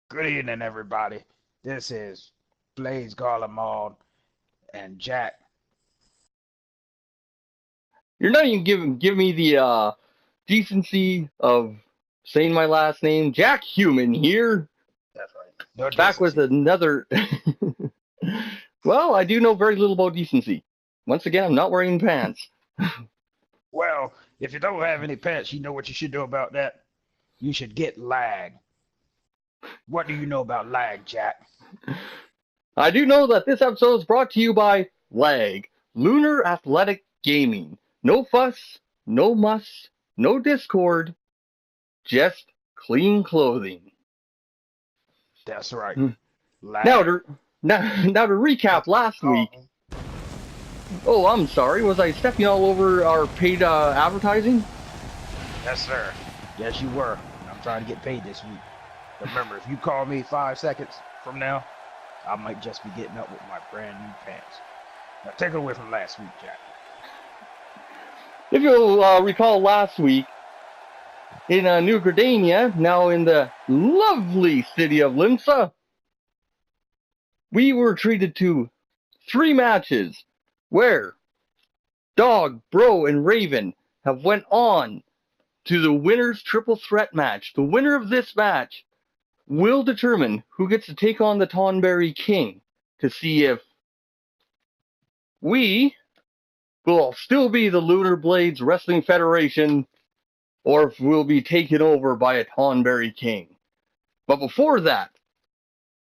Good evening, everybody. This is Blaze Garlemald and Jack. You're not even give me the decency of saying my last name. Jack Human here, That's right. No back with decency. another. Well, I do know very little about decency. Once again, I'm not wearing pants. Well, if you don't have any pets, you know what you should do about that? You should get lag. What do you know about lag, Jack? I do know that this episode is brought to you by LAG, Lunar Athletic Gaming. No fuss, no muss, no discord, just clean clothing. That's right. Now Lag. to now to recap That's what it's last week. called. Oh, I'm sorry. Was I stepping all over our paid advertising? Yes, sir. Yes, you were. And I'm trying to get paid this week. Remember, if you call me 5 seconds from now, I might just be getting up with my brand new pants. Now take it away from last week, Jack. If you'll recall last week, in New Gardania, now in the lovely city of Limsa, we were treated to 3 matches where Dog, Bro, and Raven have went on to the winner's triple threat match. The winner of this match will determine who gets to take on the Tonberry King to see if we will still be the LunarBlades Wrestling Federation or if we'll be taken over by a Tonberry King. But before that,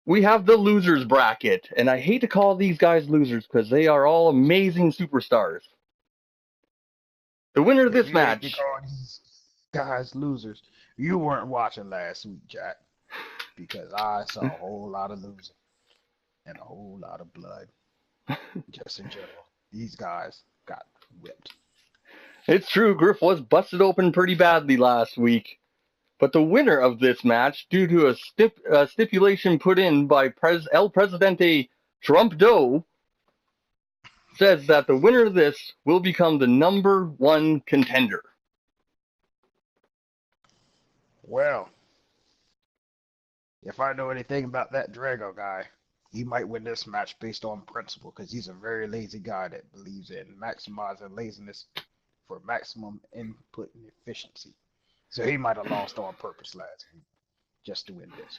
we have the losers bracket, and I hate to call these guys losers because they are all amazing superstars. The winner of If this you hate to match, call these guys losers, you weren't watching last week, Jack, because I saw a whole lot of losing and a whole lot of blood. Just in general, these guys got whipped. it's true, Griff was busted open pretty badly last week. But the winner of this match, due to a stipulation put in by El Presidente Trump Doe, says that the winner of this will become the number 1 contender. Well, if I know anything about that Drago guy, he might win this match based on principle because he's a very lazy guy that believes in maximizing laziness for maximum input and efficiency. So he might have lost on purpose last week just to win this.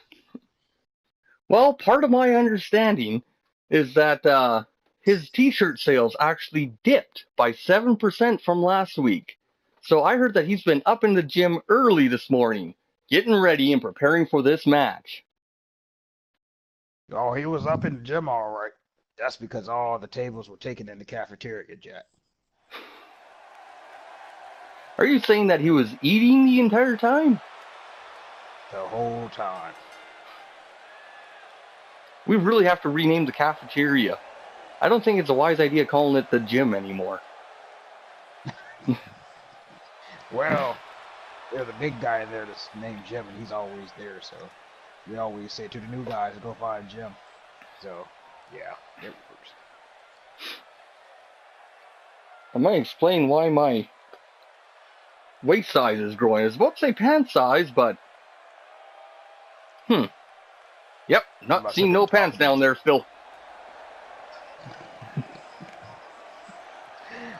Well, part of my understanding is that his t-shirt sales actually dipped by 7% from last week. So I heard that he's been up in the gym early this morning, getting ready and preparing for this match. Oh, he was up in the gym all right. That's because all the tables were taken in the cafeteria, Jack. Are you saying that he was eating the entire time? The whole time. We really have to rename the cafeteria. I don't think it's a wise idea calling it the gym anymore. Well, there's a big guy in there that's named Jim, and he's always there, so we always say to the new guys to go find Jim. So, yeah, it works. I might explain why my waist size is growing. I was about to say pant size, but Yep, not seeing no pants down there still.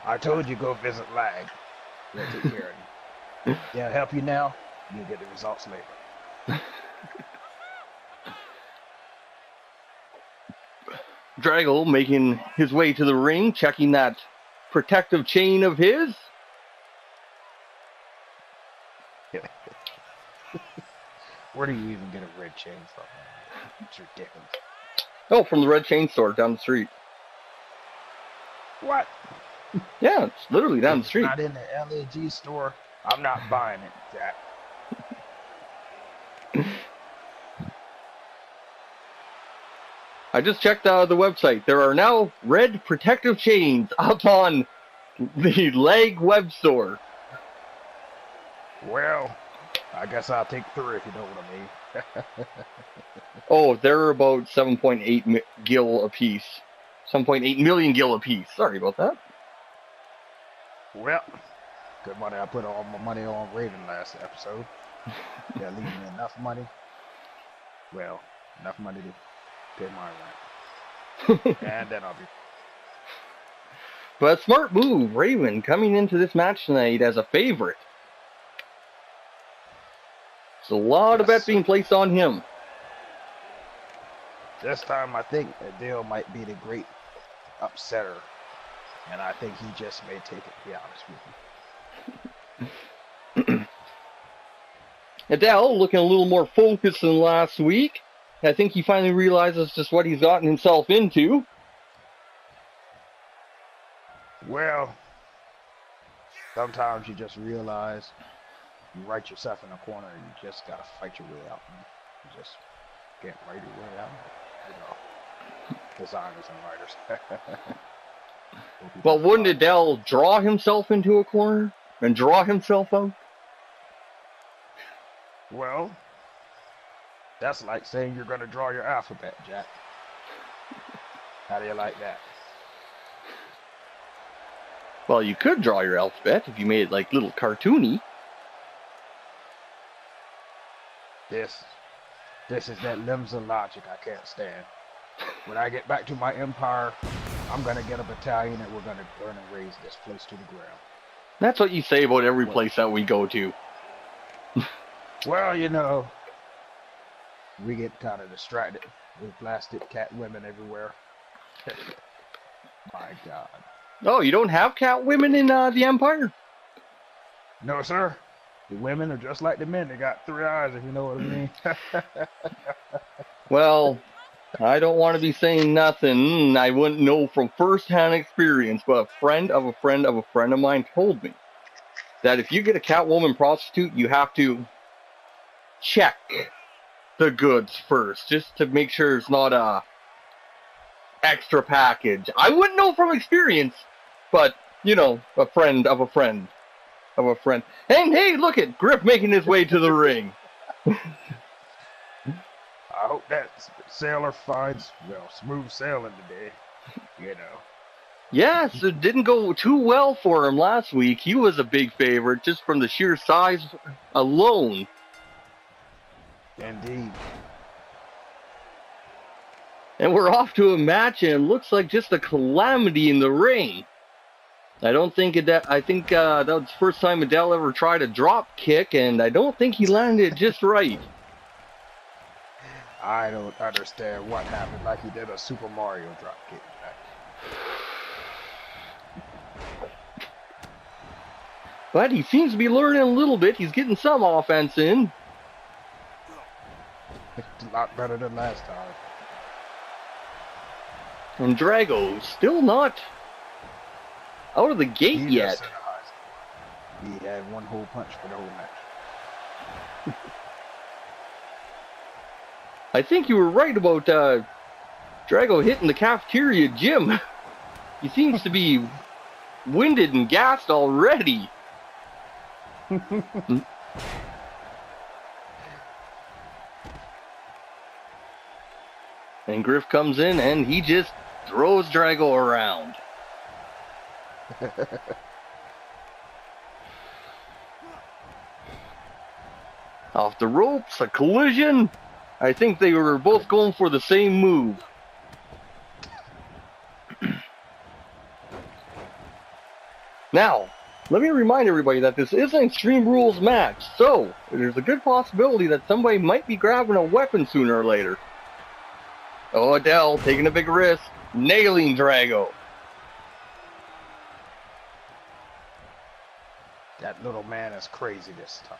I told you go visit Lag. They'll take care of you. They'll help you now. You'll get the results later. Drago making his way to the ring, checking that protective chain of his. Where do you even get a red chain from? It's ridiculous. Oh, from the Red Chain store down the street. What? Yeah, it's literally down the street. Not in the LAG store. I'm not buying it, Jack. I just checked the website. There are now red protective chains up on the Leg web store. Well, I guess I'll take 3 if you know what I mean. Oh, they're about 7.8 gil a piece. 7.8 million gil a piece. Sorry about that. Well, good money. I put all my money on Raven last episode. That leaves me enough money Well, enough money to pay my rent. And then I'll be... But smart move, Raven, coming into this match tonight as a favorite. There's a lot of bets being placed on him. This time, I think Adele might be the great upsetter. And I think he just may take it, to be honest with you. Adele looking a little more focused than last week. I think he finally realizes just what he's gotten himself into. Well, sometimes you just realize you write yourself in a corner and you just gotta fight your way out. You just can't write your way out. You know, designers and writers. Well, wouldn't Adele draw himself into a corner and draw himself out? Well, that's like saying you're gonna draw your alphabet, Jack. How do you like that? Well, you could draw your alphabet if you made it like little cartoony. This is that limbs of logic I can't stand. When I get back to my empire, I'm gonna get a battalion and we're gonna burn and raise this place to the ground. That's what you say about every place that we go to. Well, you know, we get kind of distracted with blasted cat women everywhere. My God. Oh, you don't have cat women in the Empire? No, sir. The women are just like the men. They got 3 eyes, if you know what I mean. Well, I don't want to be saying nothing I wouldn't know from first-hand experience, but a friend of a friend of a friend of mine told me that if you get a Catwoman prostitute, you have to check the goods first, just to make sure it's not a extra package. I wouldn't know from experience, but, you know, a friend of a friend of a friend. And hey, look at Griff making his way to the ring. I hope that sailor finds, well, smooth sailing today, you know. Yes, it didn't go too well for him last week. He was a big favorite just from the sheer size alone. Indeed. And we're off to a match, and it looks like just a calamity in the ring. I think that was the first time Adele ever tried a drop kick, and I don't think he landed it just right. I don't understand what happened, like he did a Super Mario drop kick. But he seems to be learning a little bit. He's getting some offense in. It's a lot better than last time. And Drago still not out of the gate yet. He had one whole punch for the whole match. I think you were right about Drago hitting the cafeteria gym. He seems to be winded and gassed already. And Griff comes in and he just throws Drago around. Off the ropes, a collision. I think they were both going for the same move. Now, let me remind everybody that this is an Extreme Rules match, so there's a good possibility that somebody might be grabbing a weapon sooner or later. Oh, Adele taking a big risk, nailing Drago. That little man is crazy this time.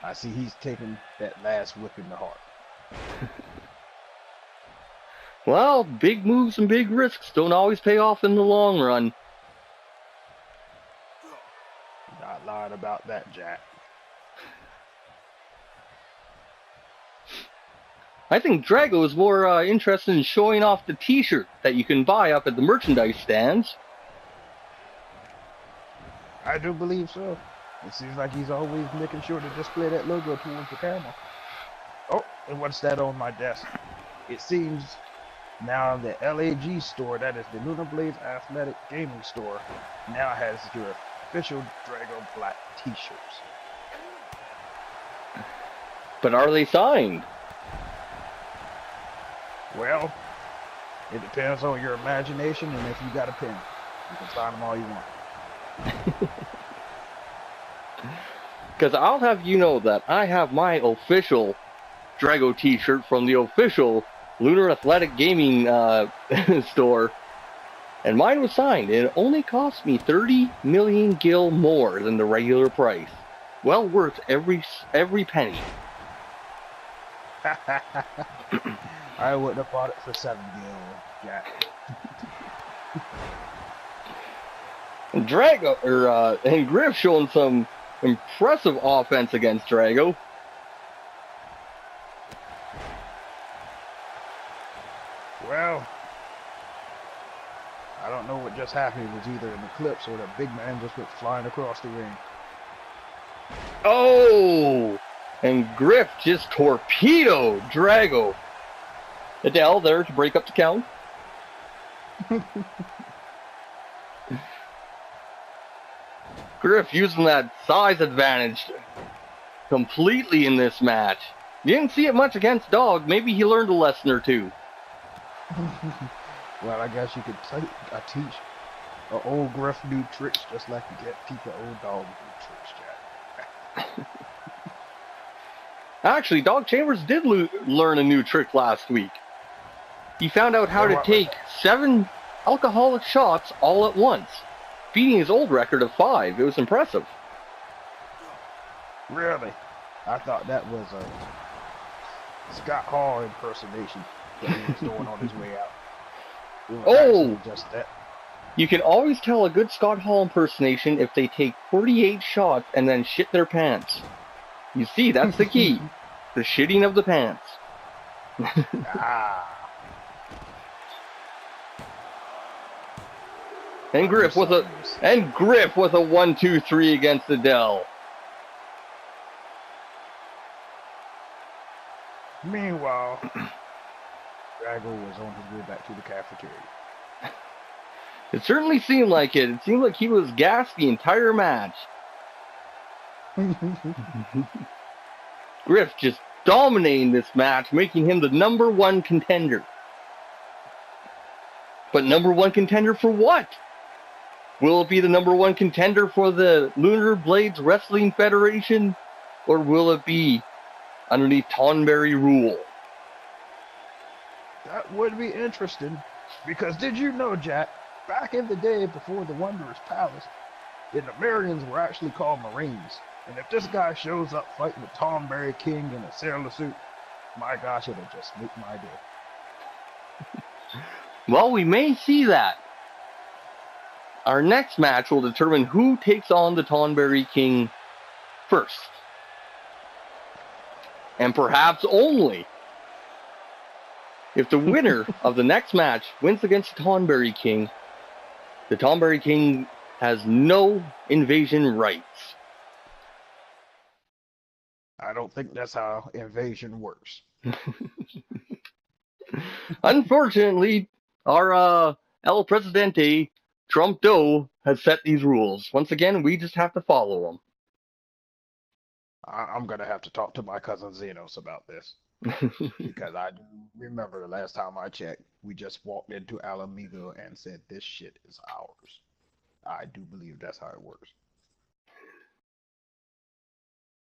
I see he's taking that last whip in the heart. Well, big moves and big risks don't always pay off in the long run. Not lying about that, Jack. I think Drago is more interested in showing off the t-shirt that you can buy up at the merchandise stands. I do believe so. It seems like he's always making sure to display that logo towards the camera. Oh, and what's that on my desk? It seems now the LAG store, that is the LunarBlades Athletic Gaming Store, now has your official Drago Black t-shirts. But are they signed? Well, it depends on your imagination and if you got a pen. You can sign them all you want. Because I'll have you know that I have my official Drago t-shirt from the official Lunar Athletic Gaming store. And mine was signed. It only cost me 30 million gil more than the regular price. Well worth every penny. I wouldn't have bought it for 7 gil, Jack. And and Griff showing some impressive offense against Drago. Well, I don't know what just happened. It was either an eclipse or the big man just went flying across the ring. Oh! And Griff just torpedoed Drago. Adele there to break up the count. Griff using that size advantage completely in this match. You didn't see it much against Dog. Maybe he learned a lesson or two. Well, I guess you could teach an old Griff new tricks just like you get teach an old dog new tricks, Jack. Actually, Dog Chambers did learn a new trick last week. He found out how to take 7 alcoholic shots all at once, beating his old record of 5. It was impressive. Really? I thought that was a Scott Hall impersonation that he was doing on his way out. Oh! Just that. You can always tell a good Scott Hall impersonation if they take 48 shots and then shit their pants. You see, that's the key. The shitting of the pants. And Griff with a 1-2-3 against Adele. Meanwhile, Drago was on his way back to the cafeteria. It certainly seemed like it. It seemed like he was gassed the entire match. Griff just dominating this match, making him the #1 contender. But #1 contender for what? Will it be the #1 contender for the LunarBlades Wrestling Federation? Or will it be underneath Tonberry rule? That would be interesting. Because did you know, Jack, back in the day before the Wanderer's Palace, the Numerians were actually called Marines. And if this guy shows up fighting with Tonberry King in a sailor suit, my gosh, it'll just make my day. Well, we may see that. Our next match will determine who takes on the Tonberry King first. And perhaps only if the winner of the next match wins against the Tonberry King has no invasion rights. I don't think that's how invasion works. Unfortunately, our El Presidente, Trump Doe, has set these rules. Once again, we just have to follow them. I'm going to have to talk to my cousin Zenos about this. Because I do remember the last time I checked, we just walked into Alameda and said, this shit is ours. I do believe that's how it works.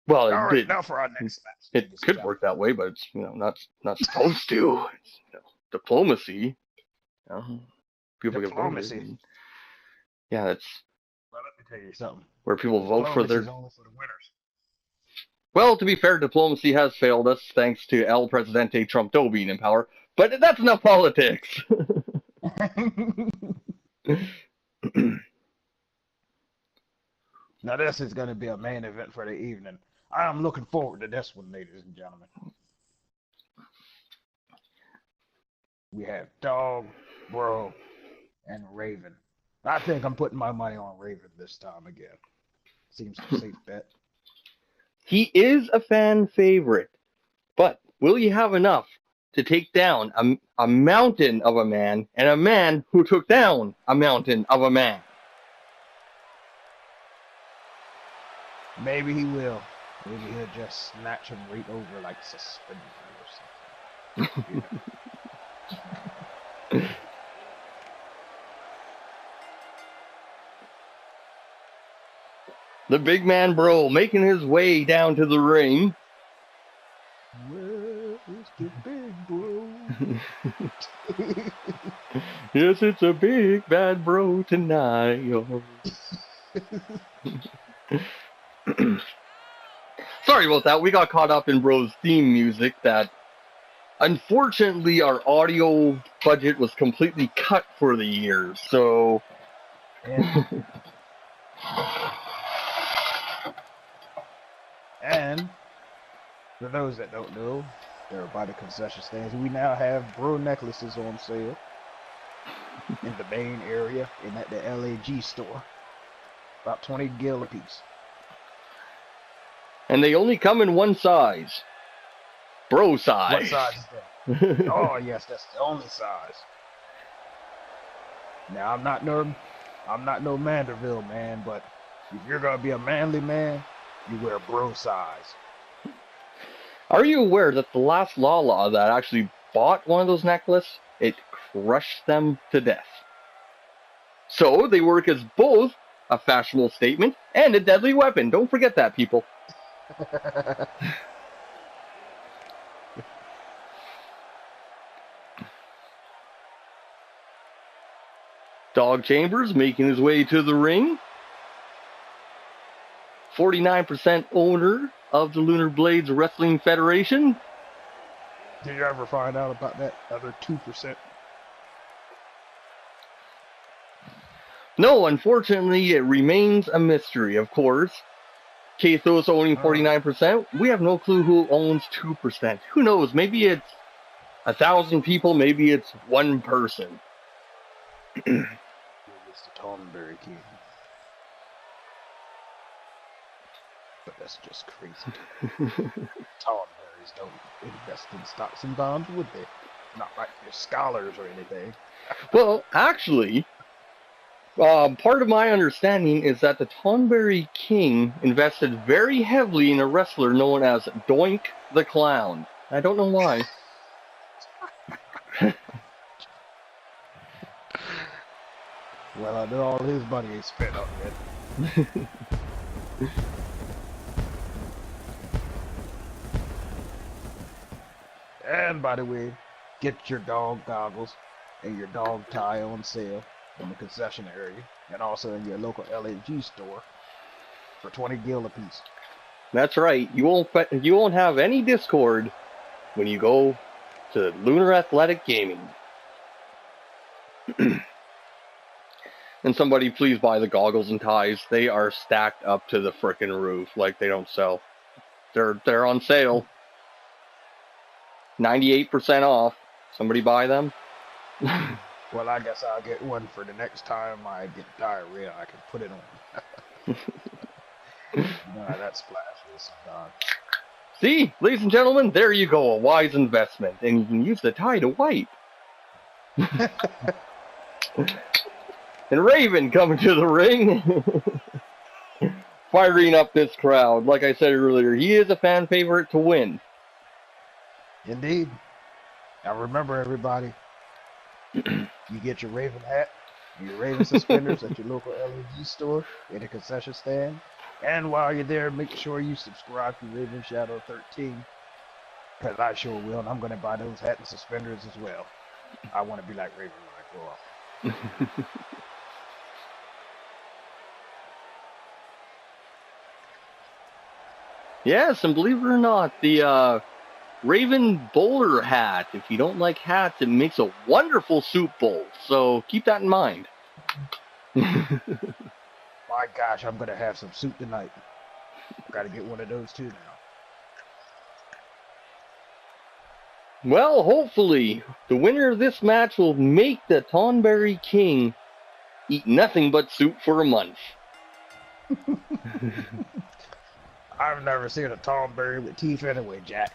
Well, now for our next match. It could work that way, but it's not supposed to. It's, diplomacy. People Diplomacy. Get voted. Yeah, that's. Well, let me tell you something. Where people vote for their. Only for the winners. Well, to be fair, diplomacy has failed us thanks to El Presidente Trump Doe being in power, but that's enough politics. Now this is going to be a main event for the evening. I'm looking forward to this one, ladies and gentlemen. We have Dog, Bro, and Raven. I think I'm putting my money on Raven this time again. Seems a safe bet. He is a fan favorite, but will you have enough to take down a mountain of a man and a man who took down a mountain of a man? Maybe he will. Maybe he'll just snatch him right over like suspended or something. The big man bro making his way down to the ring. Where is the big bro? Yes, it's a big bad bro tonight. Sorry about that. We got caught up in bro's theme music that unfortunately our audio budget was completely cut for the year. So and for those that don't know, they're by the concession stands. We now have bro necklaces on sale in the main area and at the LAG store. About 20 gil a piece. And they only come in one size. Bro size. What size is that? Oh yes, that's the only size. Now I'm not no Manderville man, but if you're gonna be a manly man, you wear bro size. Are you aware that the last Lala that actually bought one of those necklaces, it crushed them to death? So they work as both a fashionable statement and a deadly weapon. Don't forget that, people. Dog Chambers making his way to the ring. 49% owner of the LunarBlades Wrestling Federation. Did you ever find out about that other 2%? No, unfortunately, it remains a mystery, of course. Kathos owning 49%. We have no clue who owns 2%. Who knows? Maybe it's 1,000 people. Maybe it's one person. It's the Tonberry King. But that's just crazy. Tonberries don't invest in stocks and bonds, would they? Not like they're scholars or anything. Well, actually, part of my understanding is that the Tonberry King invested very heavily in a wrestler known as Doink the Clown. I don't know why. Well, I know all his money is spent on it. And by the way, get your dog goggles and your dog tie on sale in the concession area and also in your local LAG store for 20 gil a piece. That's right. You won't have any discord when you go to Lunar Athletic Gaming. And somebody please buy the goggles and ties. They are stacked up to the frickin' roof like they don't sell. They're on sale. 98% off. Somebody buy them. Well, I guess I'll get one for the next time I get diarrhea. I can put it on. That splash is done. See, ladies and gentlemen, there you go. A wise investment. And you can use the tie to wipe. And Raven coming to the ring. Firing up this crowd. Like I said earlier, he is a fan favorite to win. Indeed. Now remember, everybody, you get your Raven hat and your Raven suspenders at your local LED store in a concession stand. And while you're there, make sure you subscribe to Raven Shadow 13. Because I sure will, and I'm going to buy those hats and suspenders as well. I want to be like Raven when I grow up. Yes, and believe it or not, the Raven bowler hat. If you don't like hats, it makes a wonderful soup bowl. So keep that in mind. My gosh, I'm going to have some soup tonight. Got to get one of those too now. Well, hopefully, the winner of this match will make the Tonberry King eat nothing but soup for a month. I've never seen a Tonberry with teeth anyway, Jack.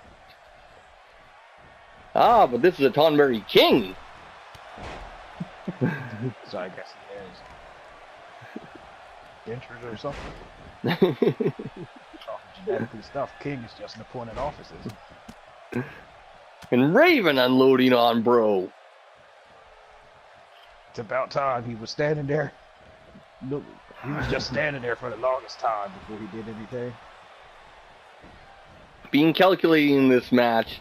Ah, but this is a Tonberry King. So I guess he has dentures or something. Genetically stuffed king is just an appointed offices. And Raven unloading on bro. It's about time. He was standing there. Look, he was just standing there for the longest time before he did anything. Being calculating in this match,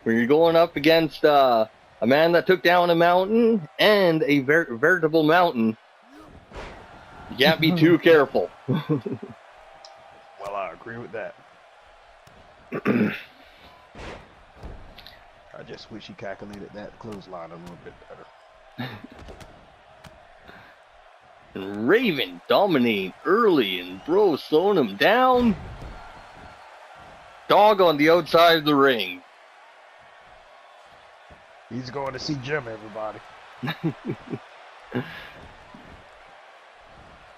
when you're going up against a man that took down a mountain and a veritable mountain, you can't be too careful. Well, I agree with that. I just wish he calculated that clothesline a little bit better. And Raven dominating early, and Bro slowing him down. Dog on the outside of the ring. He's going to see Jim, everybody.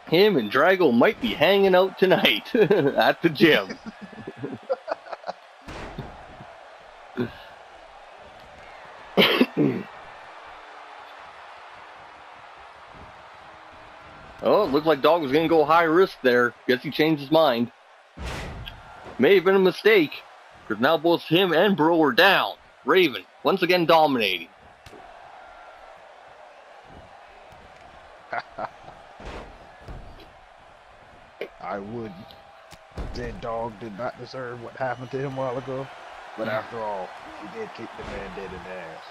Him and Drago might be hanging out tonight at the gym. Oh, it looked like Dog was going to go high risk there. Guess he changed his mind. May have been a mistake, because now both him and Bro are down. Raven, once again dominating. I would say Dog did not deserve what happened to him a while ago, but after all, he did kick the man dead in the ass.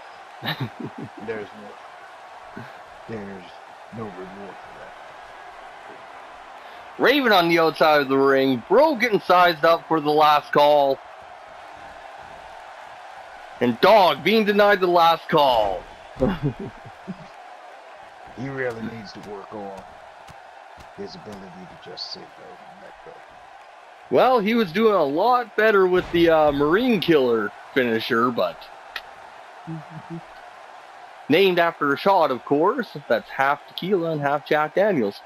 There's no reward for that. Raven on the outside of the ring. Bro getting sized up for the last call. And Dog being denied the last call. He really needs to work on his ability to just sit there and let go. Well, he was doing a lot better with the Marine Killer finisher, but... named after a shot, of course. That's half tequila and half Jack Daniels.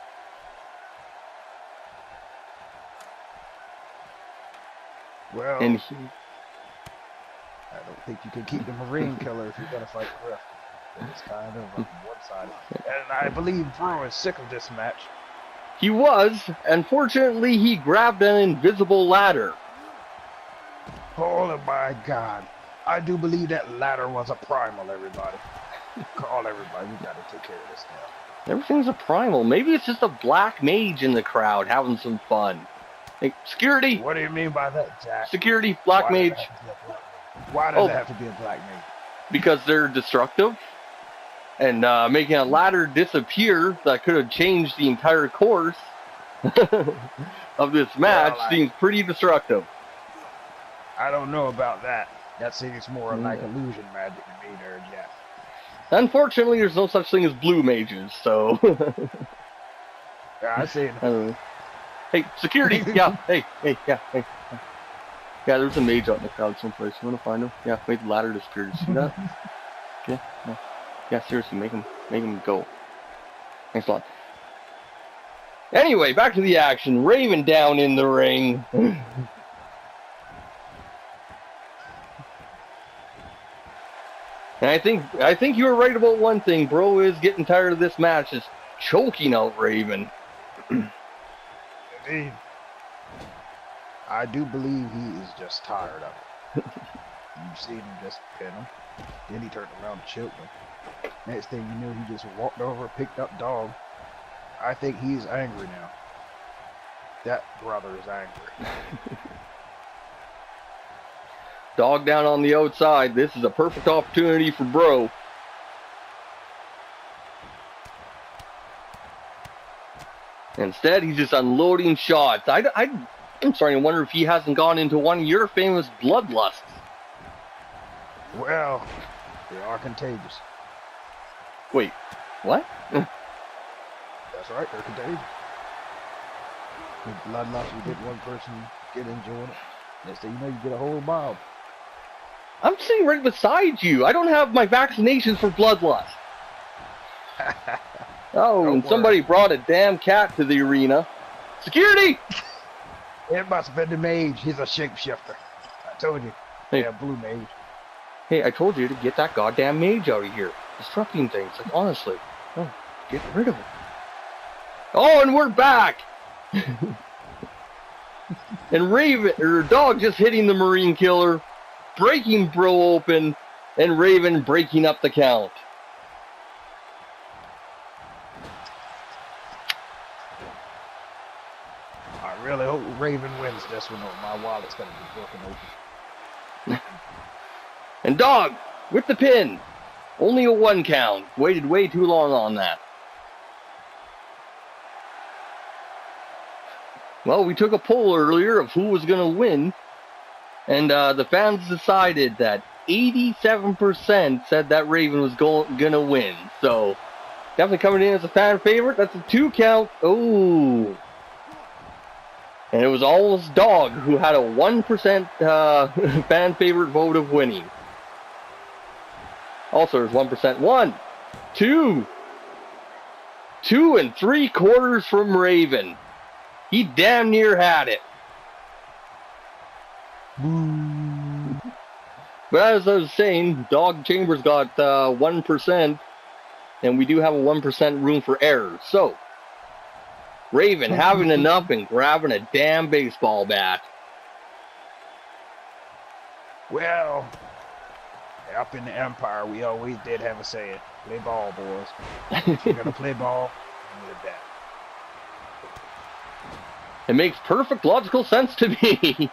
Well, And I don't think you can keep the Marine Killer if you're going to fight Griff. It's kind of one-sided. And I believe Bro is sick of this match. he was. Unfortunately, he grabbed an invisible ladder. Oh my God. I do believe that ladder was a primal, everybody. Call everybody. We got to take care of this now. Everything's a primal. Maybe it's just a black mage in the crowd having some fun. Hey, security! What do you mean by that, Jack? Security, black mage. Why does it have to be a black mage? Because they're destructive. And making a ladder disappear that could have changed the entire course of this match seems pretty destructive. I don't know about that. That seems more like illusion magic to me there, Jack. Unfortunately, there's no such thing as blue mages, so... Yeah, I see it. Hey, security! Yeah, hey. Yeah, there's a mage out in the crowd someplace. You want to find him? Yeah, make the ladder disappear. You see that? Okay. Yeah, seriously, make him go. Thanks a lot. Anyway, back to the action. Raven down in the ring. And I think you were right about one thing. Bro is getting tired of this match. Is choking out Raven. Indeed. I do believe he is just tired of it. You've seen him just pin him. Then he turned around and choked him. Next thing you know, he just walked over, picked up Dog. I think he's angry now. That brother is angry. Dog down on the outside. This is a perfect opportunity for Bro. Instead, he's just unloading shots. I'm starting to wonder if he hasn't gone into one of your famous bloodlusts. Well, they are contagious. Wait, what? That's right, they're contagious. With bloodlust, you get one person get enjoying it. Next thing you know, you get a whole mob. I'm sitting right beside you. I don't have my vaccinations for bloodlust. Oh, and somebody brought a damn cat to the arena. Security! It must have been the mage. He's a shapeshifter. I told you. Hey. Yeah, blue mage. Hey, I told you to get that goddamn mage out of here. Disrupting things, like, honestly. Oh, get rid of it. Oh, and we're back! And Dog just hitting the Marine Killer, breaking Bro open, and Raven breaking up the count. lose this one, or my wallet's gonna be broken open. And Dog with the pin. Only a 1 count. Waited way too long on that. Well, we took a poll earlier of who was going to win, and the fans decided that 87% said that Raven was going to win. So, definitely coming in as a fan favorite. That's a 2 count. Oh. And it was almost Dog who had a 1% fan favorite vote of winning. Also, there's 1%. 1, 2, 2 3/4 from Raven. He damn near had it. But as I was saying, Dog Chambers got 1%, and we do have a 1% room for errors. So, Raven having enough and grabbing a damn baseball bat. Well, up in the Empire, we always did have a saying, play ball, boys. If you're gonna play ball, you need a bat. It makes perfect logical sense to me.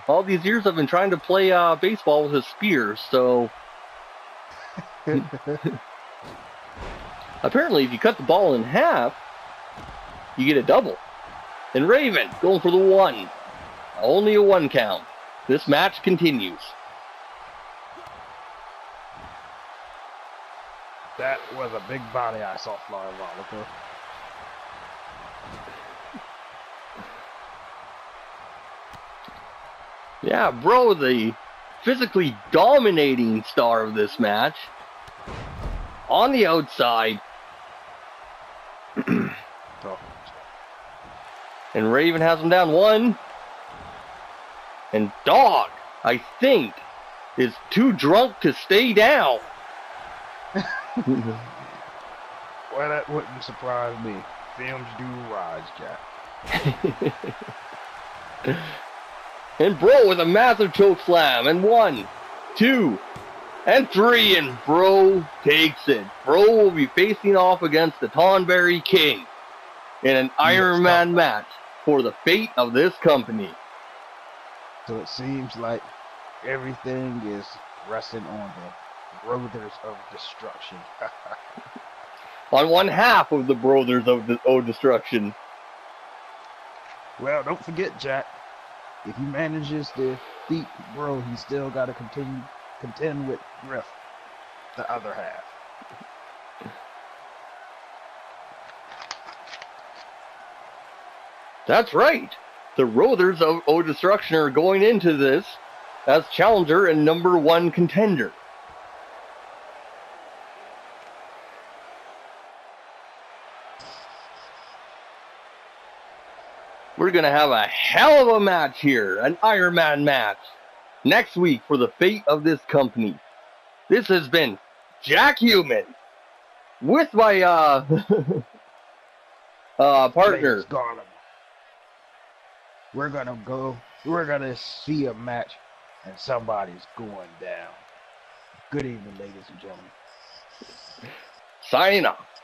All these years I've been trying to play baseball with a spear, so... Apparently, if you cut the ball in half, you get a double. And Raven going for the 1. Only a 1 count. This match continues. That was a big body I saw fly a while ago. Yeah, bro, the physically dominating star of this match. On the outside. And Raven has him down 1. And Dog, I think, is too drunk to stay down. Well, that wouldn't surprise me. Films do rise, Jack. And Bro with a massive choke slam. And 1, 2, and 3. And Bro takes it. Bro will be facing off against the Tonberry King in an Iron Man match for the fate of this company. So it seems like everything is resting on the Brothers of Destruction. On 1/2 of the Brothers of Destruction. Well, don't forget, Jack. If he manages to beat Bro, he's still got to contend with Griff, the other half. That's right. The Brothers of Destruction are going into this as challenger and number 1 contender. We're going to have a hell of a match here, an Iron Man match, next week for the fate of this company. This has been Jack Human with my partner. We're gonna see a match, and somebody's going down. Good evening, ladies and gentlemen. Signing off.